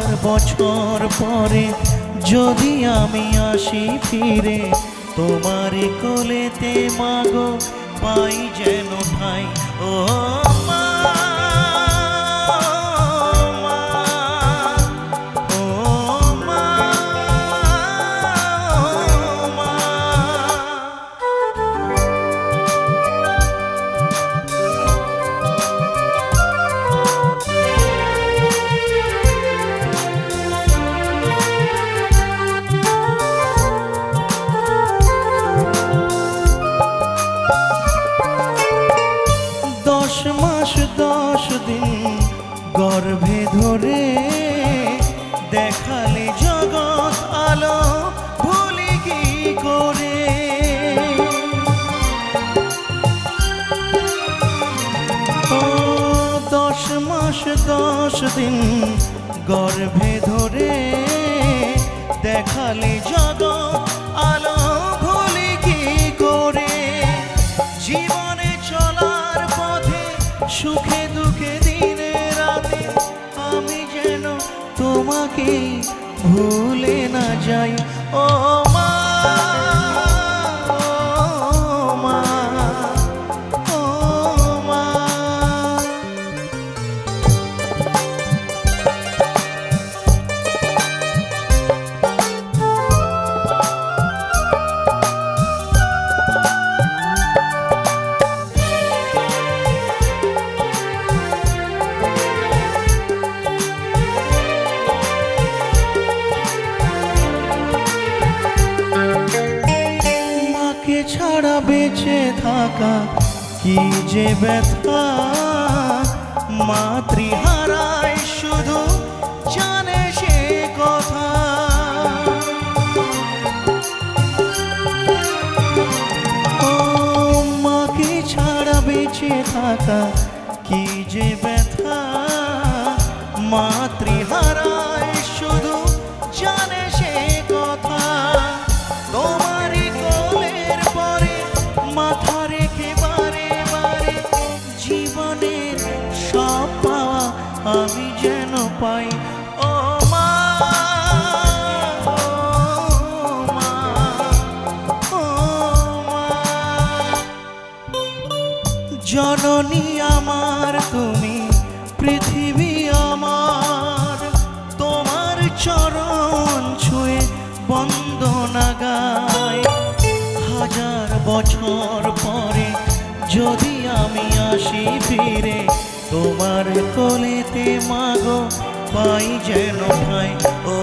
হাজার বছর পরে যদি আমি আসি ফিরে, তোমার কোলেতে মাগো পাই যেন ঠাই। ও মা, ও মা, ও মা। দশ মাস 10 দিন গর্ভে ধরে দেখালে জগৎ আলো ভুলি কি করে। ও 10 মাস 10 দিন গর্ভে ধরে দেখালে জগৎ আলো ভুলি কি করে। জীবনে চলার পথে সুখে দুঃখে দিনে রাতে আমি যেন তোমাকে ভুলে না যাই। ও মা, ও মা, ও মা। মাকে ছাড়া বেঁচে থাকা কি যে ব্যথা, মাতৃহারায় শুধু জানে সে কথা। ও মাকে ছাড়া বেঁচে থাকা কি যে ব্যথা, মাতৃহারায় শুধু জানে সে কথা। তোমারই কোলের পরে মাথা রেখে বারে বারে জীবনের সব পাওয়া আমি যেন পাই। ও মা, ও মা, ও মা। জননী আমার তুমি, পৃথিবী আমার, তোমার চরণ ছুঁয়ে বন্দনা গাই। হাজার বছর পরে যদি আমি আসি ফিরে, তোমার কোলেতে মাগো পাই যেন ঠাই। ও